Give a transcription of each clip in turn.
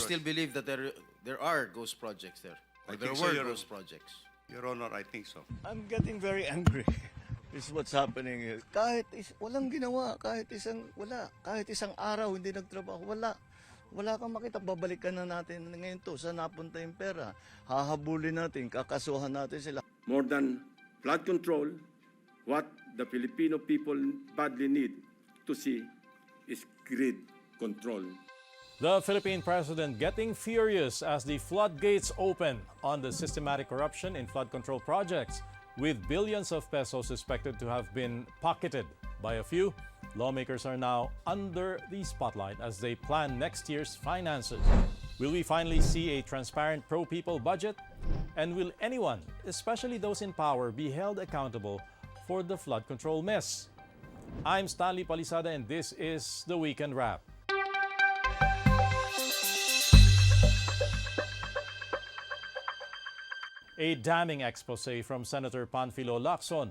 still believe that there are ghost projects there? Or I there think so, were Your ghost Honor. projects? Your Honor, I think so. I'm getting very angry. This is what's happening here. Walang ginawa, kahit isang araw hindi nagtrabaho, wala. Wala kang makita, babalikan na natin ngayon to, saan napunta yung pera. Hahabulin natin, kakasuhan natin sila. More than flood control, what the Filipino people badly need to see is grid control. The Philippine president getting furious as the floodgates open on the systematic corruption in flood control projects, with billions of pesos suspected to have been pocketed by a few. Lawmakers are now under the spotlight as they plan next year's finances. Will we finally see a transparent pro-people budget? And will anyone, especially those in power, be held accountable for the flood control mess? I'm Stanley Palisada and this is the Weekend Wrap. A damning expose from Senator Panfilo Lacson.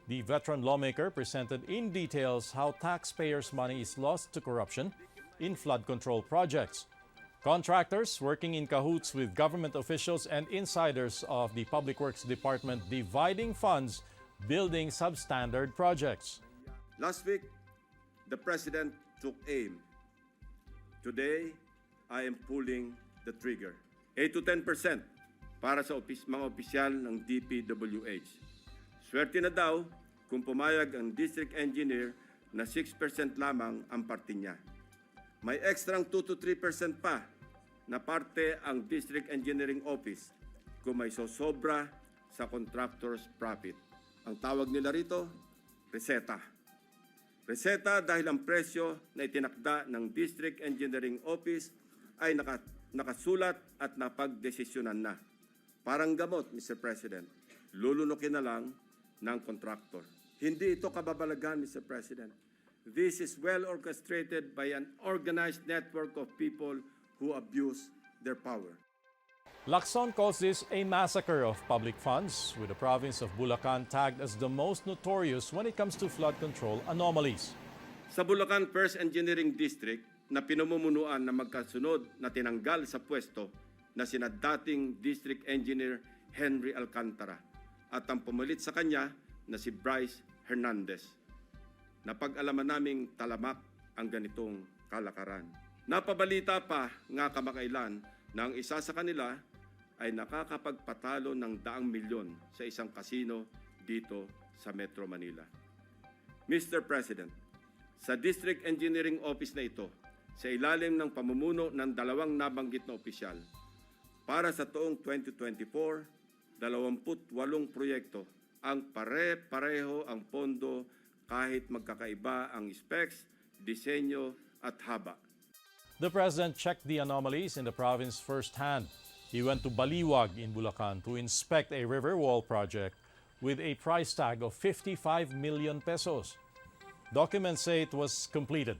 The veteran lawmaker presented in details how taxpayers' money is lost to corruption in flood control projects. Contractors working in cahoots with government officials and insiders of the Public Works Department dividing funds, building substandard projects. Last week, the President took aim. Today, I am pulling the trigger. 8 to 10% para sa mga opisyal ng DPWH. Swerte na daw kung pumayag ang district engineer na 6% lamang ang parte niya. May ekstrang 2 to 3% pa na parte ang district engineering office kung may sosobra sa contractor's profit. Ang tawag nila rito, reseta. Reseta dahil ang presyo na itinakda ng district engineering office ay nakasulat at napagdesisyonan na. Parang gamot, Mr. President, lulunukin na lang ng contractor. Hindi ito kababalagan, Mr. President. This is well orchestrated by an organized network of people who abuse their power. Lacson calls this a massacre of public funds, with the province of Bulacan tagged as the most notorious when it comes to flood control anomalies. Sa Bulacan First Engineering District na pinamumunuan na magkasunod na tinanggal sa pwesto na sina dating District Engineer Henry Alcantara at ang pumalit sa kanya na si Bryce Hernandez. Napag-alaman naming talamak ang ganitong kalakaran. Napabalita pa nga kamakailan na ang isa sa kanila ay nakakapagpatalo ng daang milyon sa isang kasino dito sa Metro Manila. Mr. President, sa District Engineering Office na ito, sa ilalim ng pamumuno ng dalawang nabanggit na opisyal, para sa taong 2024, 28 proyekto ang pare-pareho ang pondo kahit magkakaiba ang specs, disenyo at haba. The president checked the anomalies in the province firsthand. He went to Baliwag in Bulacan to inspect a river wall project with a price tag of 55 million pesos. Documents say it was completed,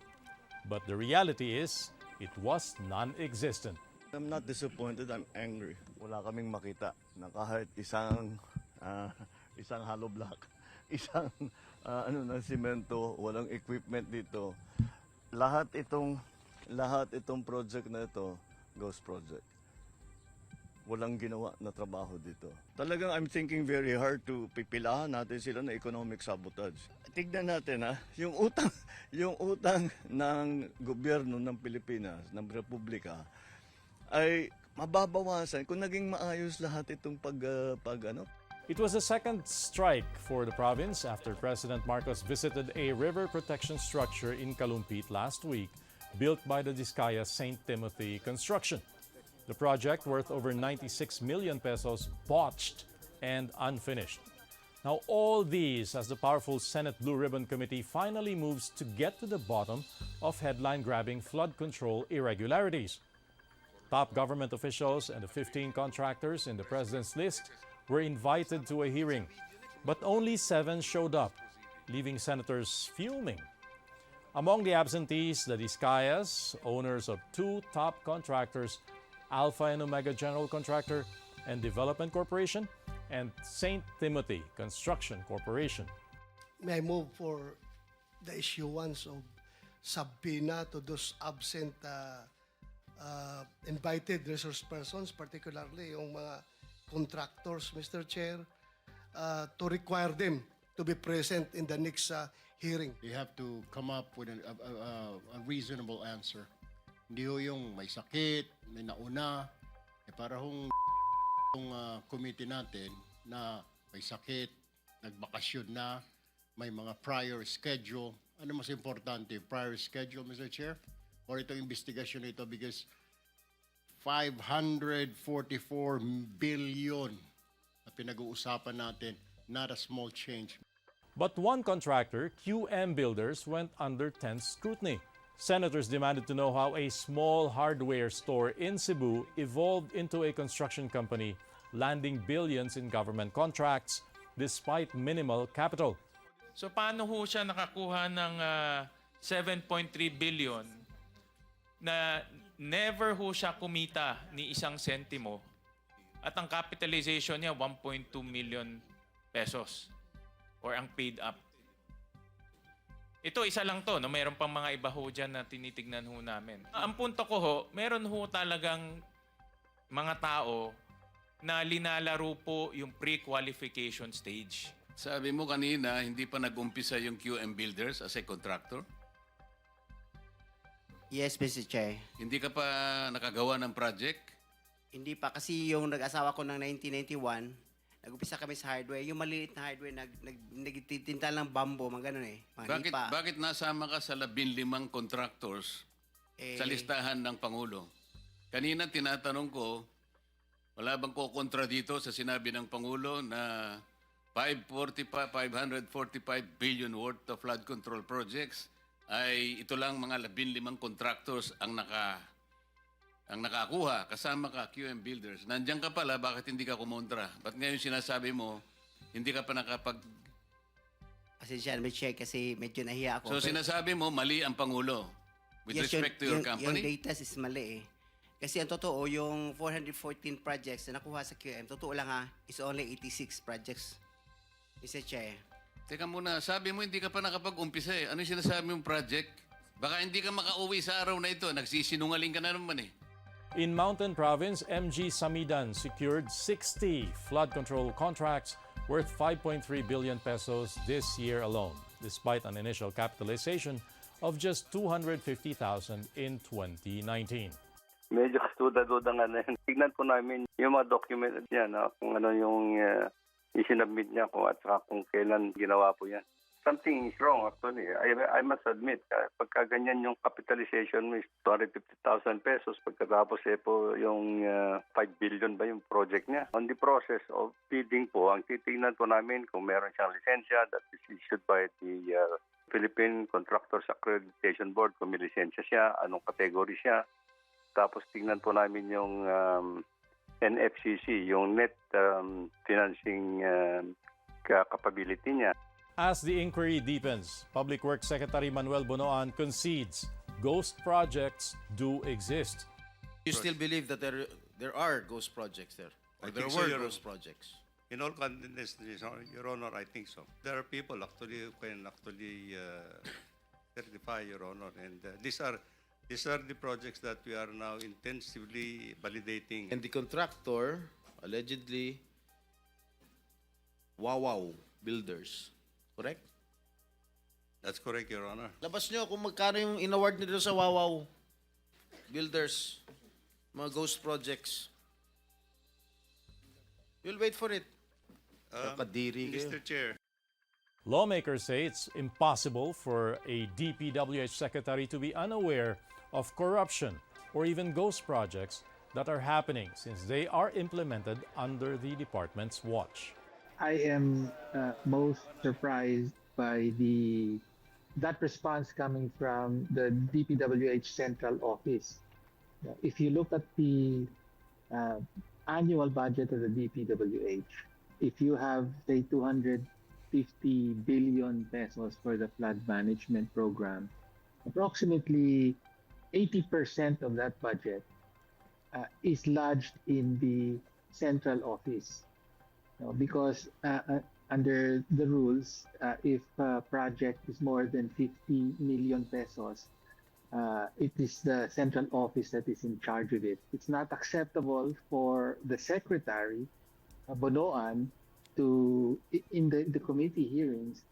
but the reality is it was non-existent. I'm not disappointed, I'm angry. Wala kaming makita na kahit isang hollow block, isang semento, walang equipment dito. Lahat itong project na ito, ghost project. Walang ginawa na trabaho dito. Talagang I'm thinking very hard to pipilahan natin sila na economic sabotage. Tignan natin yung utang ng gobyerno ng Pilipinas, ng Republika, ay mababawasan kung naging maayos lahat itong It was the second strike for the province after President Marcos visited a river protection structure in Kalumpit last week, built by the Discaya St. Timothy Construction. The project, worth over 96 million pesos, botched and unfinished. Now, all these as the powerful Senate Blue Ribbon Committee finally moves to get to the bottom of headline-grabbing flood control irregularities. Top government officials and the 15 contractors in the president's list were invited to a hearing, but only 7 showed up, leaving senators fuming. Among the absentees, the Discayas, owners of 2 top contractors, Alpha and Omega General Contractor and Development Corporation, and St. Timothy Construction Corporation. May I move for the issuance of subpoena to those absent invited resource persons, particularly yung mga contractors, Mr. Chair, to require them to be present in the next hearing. They have to come up with a reasonable answer. Hindi ho yung may sakit, may nauna, para hong yung committee natin na may sakit, nagbakasyon na, may mga prior schedule. Ano mas importante, prior schedule, Mr. Chair? Or itong investigasyon ito because 544 billion na pinag-uusapan natin, not a small change. But one contractor, QM Builders, went under tense scrutiny. Senators demanded to know how a small hardware store in Cebu evolved into a construction company, landing billions in government contracts despite minimal capital. So paano ho siya nakakuha ng 7.3 billion na never ho siya kumita ni isang sentimo at ang capitalization niya 1.2 million pesos or ang paid up. Ito, isa lang to, no? Meron pang mga iba ho dyan na tinitignan ho namin. Ang punto ko ho, meron ho talagang mga tao na linalaro po yung pre-qualification stage. Sabi mo kanina, hindi pa nag-umpisa yung QM Builders as a contractor? Yes, Mr. Chair. Hindi ka pa nakagawa ng project? Hindi pa kasi yung nag-asawa ko ng 1991, nag-upisa kami sa hardware. Yung maliit na hardware, nagtitinta ng bambo, mga ganun eh. Mga lipa. Bakit nasama ka sa 15 contractors sa listahan ng Pangulo? Kanina tinatanong ko, wala bang kukontra dito sa sinabi ng Pangulo na 545 billion worth of flood control projects ay ito lang mga 15 contractors ang nakakuha, kasama ka, QM Builders. Nandiyan ka pala, bakit hindi ka kumontra? Ba't ngayon sinasabi mo, hindi ka pa nakapag... Pasensya na, Mr. Chair, kasi medyo nahiya ako. So sinasabi mo, mali ang Pangulo with Yes, respect to your company? Yung data is mali eh. Kasi ang totoo, yung 414 projects na nakuha sa QM, totoo lang is only 86 projects, Mr. Chair. Teka muna, sabi mo hindi ka pa nakapag-umpisa eh. Ano yung sinasabi mong project? Baka hindi ka makauwi sa araw na ito. Nagsisinungaling ka na naman eh. In Mountain Province, MG Samidan secured 60 flood control contracts worth 5.3 billion pesos this year alone, despite an initial capitalization of just 250,000 in 2019. Medyo duda-duda nga na yun. Tignan po namin yung mga document niya na kung ano yung isinabmit niya ko at saka kung kailan ginawa po yan. Something is wrong actually. I must admit, pagka ganyan yung capitalization mo is 250,000 pesos, pagkatapos po yung 5 billion ba yung project niya. On the process of bidding po, ang titingnan po namin kung meron siyang lisensya that is issued by the Philippine Contractors Accreditation Board, kung may lisensya siya, anong category siya. Tapos tingnan po namin yung NFCC, yung net financing capability niya. As the inquiry deepens, Public Works Secretary Manuel Bonoan concedes ghost projects do exist. You still believe that there are ghost projects there? Or I there think so, were Your ghost projects? In all candidness, Your Honor, I think so. There are people actually who can actually certify, Your Honor, and these are the projects that we are now intensively validating. And the contractor, allegedly, Wawaw Builders. Correct? That's correct, Your Honor. Labas nyo kung magkano yung in-award nito sa Wawaw Builders, mga ghost projects. We'll wait for it. Kadiri kayo. Mr. Chair, Lawmakers say it's impossible for a DPWH secretary to be unaware of corruption or even ghost projects that are happening since they are implemented under the department's watch. I am most surprised by that response coming from the DPWH Central Office. If you look at the annual budget of the DPWH, if you have, say, 250 billion pesos for the flood management program, approximately 80% of that budget is lodged in the central office. Because under the rules, if a project is more than 50 million pesos, it is the central office that is in charge of it. It's not acceptable for the secretary, Bonoan, to in the committee hearings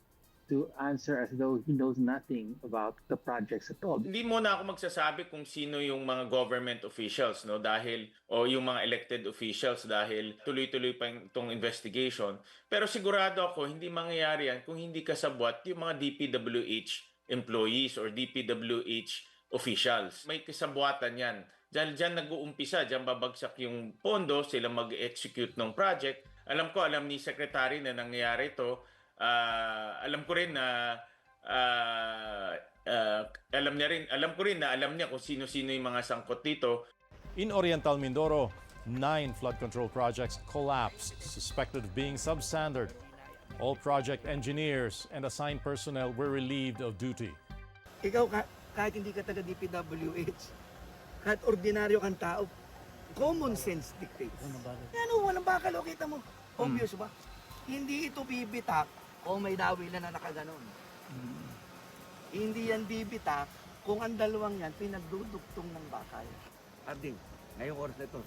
to answer as though he knows nothing about the projects at all. Hindi muna ako magsasabi kung sino yung mga government officials, no, dahil o yung mga elected officials dahil tuloy-tuloy pa itong investigation. Pero sigurado ako hindi mangyayari yan kung hindi kasabwat yung mga DPWH employees or DPWH officials. May kasabwatan yan. Diyan nag-uumpisa, diyan babagsak yung pondo, sila mag-execute ng project. Alam ni Secretary na nangyayari ito. Alam ko rin na alam niya kung sino-sino yung mga sangkot dito. In Oriental Mindoro, 9 flood control projects collapsed, suspected of being substandard. All project engineers and assigned personnel were relieved of duty. Ikaw, kahit hindi ka taga DPWH, kahit ordinaryo kang tao, common sense dictates. Walang bakal, o kita mo. Obvious ba? Hindi ito bibitak o may dawilan na nakaganon. Hindi yan bibitak kung ang dalawang yan pinagdudugtong ng bakal. Arding, ngayong oras na ito,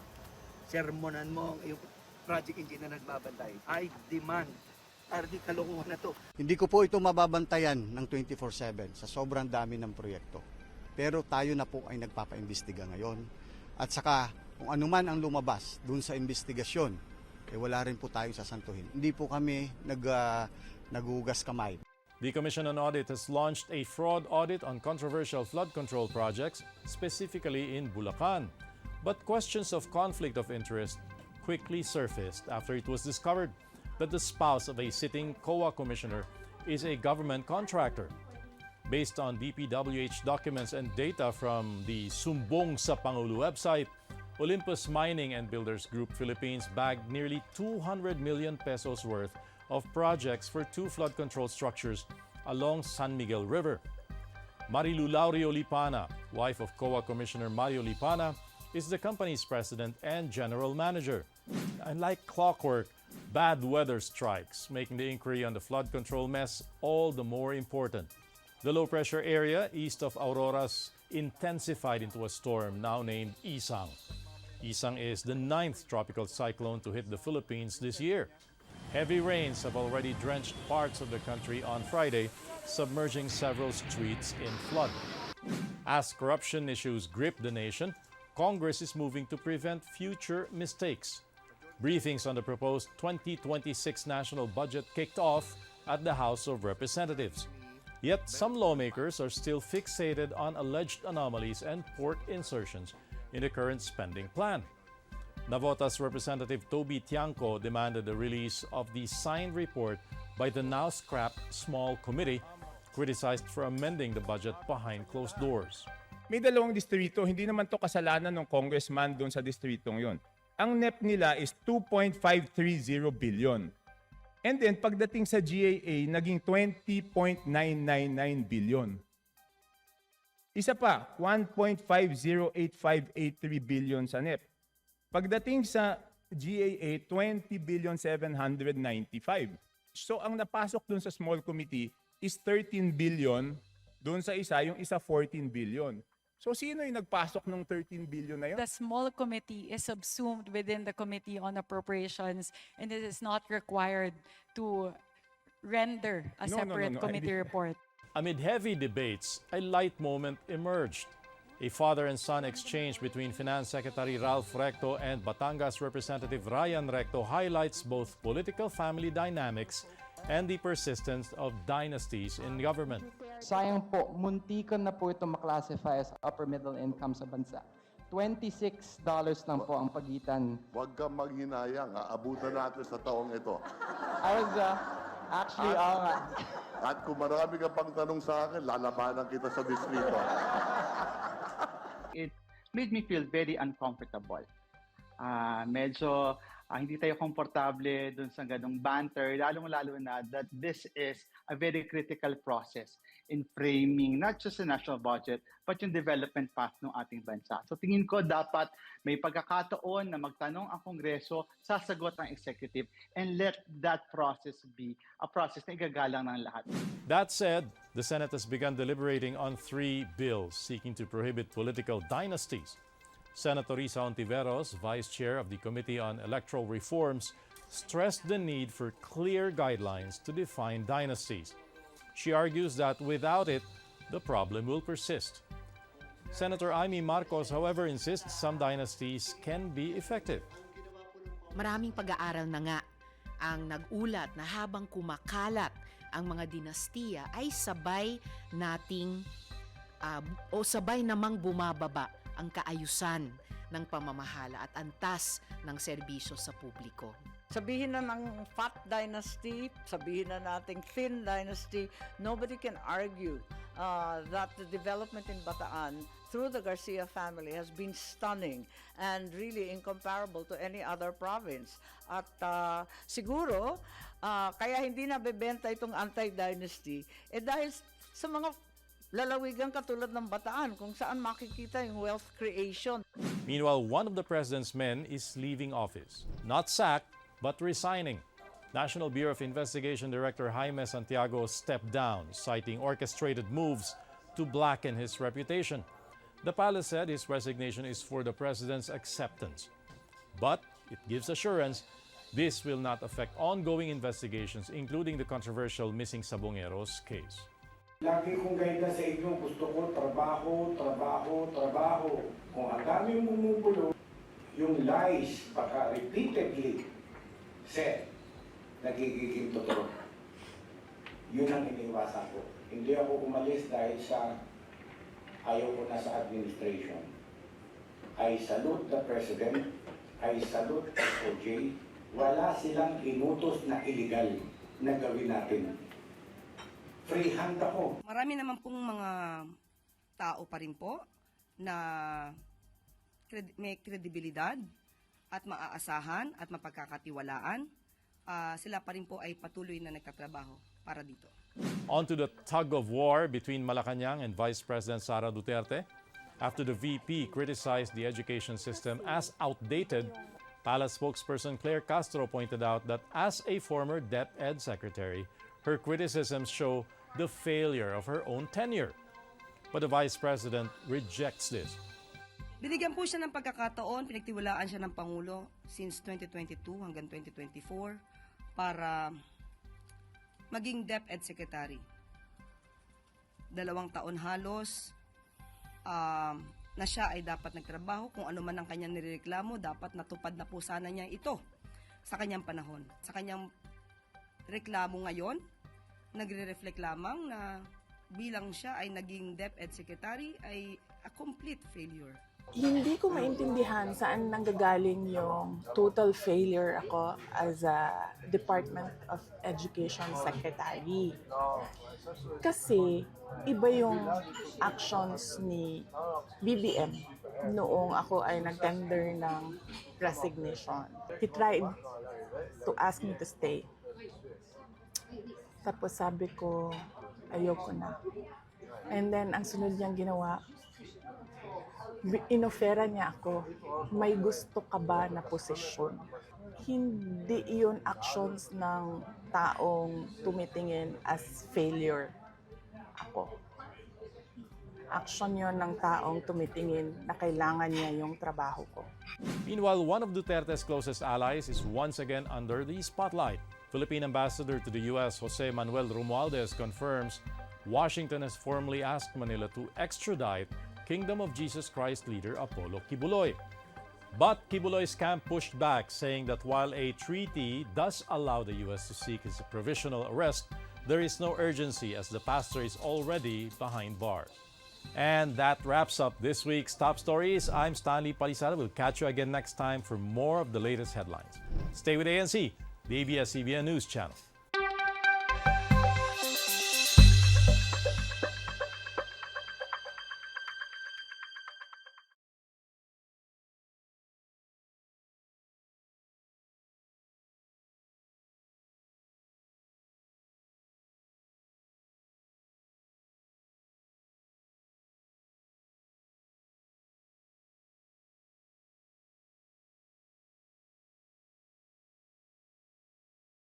sermonan mo yung project engineer na nagbabantay. I demand, Arding, kalokohan na to. Hindi ko po ito mababantayan ng 24/7 sa sobrang dami ng proyekto. Pero tayo na po ay nagpapaimbestiga ngayon. At saka kung anuman ang lumabas dun sa investigasyon, wala rin po tayong sasantuhin. Hindi po kami nagugas kamay. The Commission on Audit has launched a fraud audit on controversial flood control projects, specifically in Bulacan. But questions of conflict of interest quickly surfaced after it was discovered that the spouse of a sitting COA commissioner is a government contractor. Based on DPWH documents and data from the Sumbong sa Pangulo website, Olympus Mining and Builders Group Philippines bagged nearly 200 million pesos worth of projects for 2 flood control structures along San Miguel River. Marilu Laurio Lipana, wife of COA Commissioner Mario Lipana, is the company's president and general manager. And like clockwork, bad weather strikes, making the inquiry on the flood control mess all the more important. The low-pressure area east of Auroras intensified into a storm now named Isang. Isang is the 9th tropical cyclone to hit the Philippines this year. Heavy rains have already drenched parts of the country on Friday, submerging several streets in flood. As corruption issues grip the nation, Congress is moving to prevent future mistakes. Briefings on the proposed 2026 national budget kicked off at the House of Representatives. Yet some lawmakers are still fixated on alleged anomalies and port insertions in the current spending plan. Navotas Representative Toby Tiangco demanded the release of the signed report by the now scrapped small committee, criticized for amending the budget behind closed doors. May dalawang distrito, hindi naman to kasalanan ng congressman doon sa distritong yon. Ang NEP nila is 2.530 billion. And then pagdating sa GAA, naging 20.999 billion. Isa pa, 1.508583 billion sa NEP. Pagdating sa GAA, 20.795. So ang napasok dun sa small committee is 13 billion, dun sa isa, yung isa 14 billion. So sino yung nagpasok ng 13 billion na yun? The small committee is subsumed within the Committee on Appropriations and it is not required to render a separate committee report. Amid heavy debates, a light moment emerged. A father and son exchange between Finance Secretary Ralph Recto and Batangas Representative Ryan Recto highlights both political family dynamics and the persistence of dynasties in government. Sayang po, muntikan na po ito maklasify as upper middle income sa bansa. $26 lang po ang pagitan. Huwag kang maghinayang, aabutan natin sa taong ito. I was actually... At kung marami ka pang tanong sa akin, lalabanan kita sa distrito. It made me feel very uncomfortable. Medyo hindi tayo komportable dun sa ganong banter, lalong-lalo na that this is a very critical process in framing not just the national budget, but yung development path ng ating bansa. So tingin ko dapat may pagkakataon na magtanong ang Kongreso, sasagot ang executive, and let that process be a process na igagalang ng lahat. That said, the Senate has begun deliberating on 3 bills seeking to prohibit political dynasties. Senator Risa Ontiveros, Vice Chair of the Committee on Electoral Reforms, stressed the need for clear guidelines to define dynasties. She argues that without it, the problem will persist. Senator Amy Marcos, however, insists some dynasties can be effective. Maraming pag-aaral na nga ang nag-ulat na habang kumakalat ang mga dinastiya ay sabay nating sabay namang bumababa ang kaayusan ng pamamahala at antas ng serbisyo sa publiko. Sabihin na ng Fat Dynasty, sabihin na nating Thin Dynasty, nobody can argue that the development in Bataan through the Garcia family has been stunning and really incomparable to any other province. At siguro, kaya hindi nabebenta itong anti-dynasty, dahil sa mga lalawigan katulad ng Bataan kung saan makikita yung wealth creation. Meanwhile, one of the president's men is leaving office. Not sacked, but resigning. National Bureau of Investigation Director Jaime Santiago stepped down, citing orchestrated moves to blacken his reputation. The palace said his resignation is for the president's acceptance. But it gives assurance this will not affect ongoing investigations, including the controversial missing Sabongeros case. Lagi kong gaida sa inyo, gusto ko trabaho, trabaho, trabaho. Kung ang dami bumubulo, yung lies baka repeatedly said, nagiging totoo. Yun ang iniwasan ko. Hindi ako umalis dahil sa ayaw ko na sa administration. I salute the President, I salute SOJ. Wala silang inutos na illegal na gawin natin. Free hand ako. Marami naman pong mga tao pa rin po na may kredibilidad at maaasahan at mapagkakatiwalaan. Sila pa rin po ay patuloy na nagtatrabaho para dito. On to the tug of war between Malacanang and Vice President Sara Duterte. After the VP criticized the education system as outdated, Palace spokesperson Claire Castro pointed out that as a former DepEd secretary, her criticisms show the failure of her own tenure. But the Vice President rejects this. Binigyan po siya ng pagkakataon, pinagtiwalaan siya ng Pangulo since 2022 hanggang 2024 para maging DepEd Secretary. 2 taon halos na siya ay dapat nagtrabaho. Kung ano man ang kanyang nireklamo, dapat natupad na po sana niya ito sa kanyang panahon. Sa kanyang reklamo ngayon, nagre-reflect lamang na bilang siya ay naging DepEd Secretary ay a complete failure. Hindi ko maintindihan saan nanggagaling yung total failure ako as a Department of Education Secretary. Kasi iba yung actions ni BBM noong ako ay nag-tender ng resignation. He tried to ask me to stay. Tapos sabi ko, ayoko na. And then, ang sunod niyang ginawa, inofera niya ako, may gusto ka ba na posisyon? Hindi iyon actions ng taong tumitingin as failure ako. Action yon ng taong tumitingin na kailangan niya yung trabaho ko. Meanwhile, one of Duterte's closest allies is once again under the spotlight. Philippine Ambassador to the U.S. Jose Manuel Romualdez confirms Washington has formally asked Manila to extradite Kingdom of Jesus Christ leader Apollo Kibuloy. But Kibuloy's camp pushed back, saying that while a treaty does allow the U.S. to seek his provisional arrest, there is no urgency as the pastor is already behind bars. And that wraps up this week's Top Stories. I'm Stanley Palisada. We'll catch you again next time for more of the latest headlines. Stay with ANC, the ABS-CBN News Channel.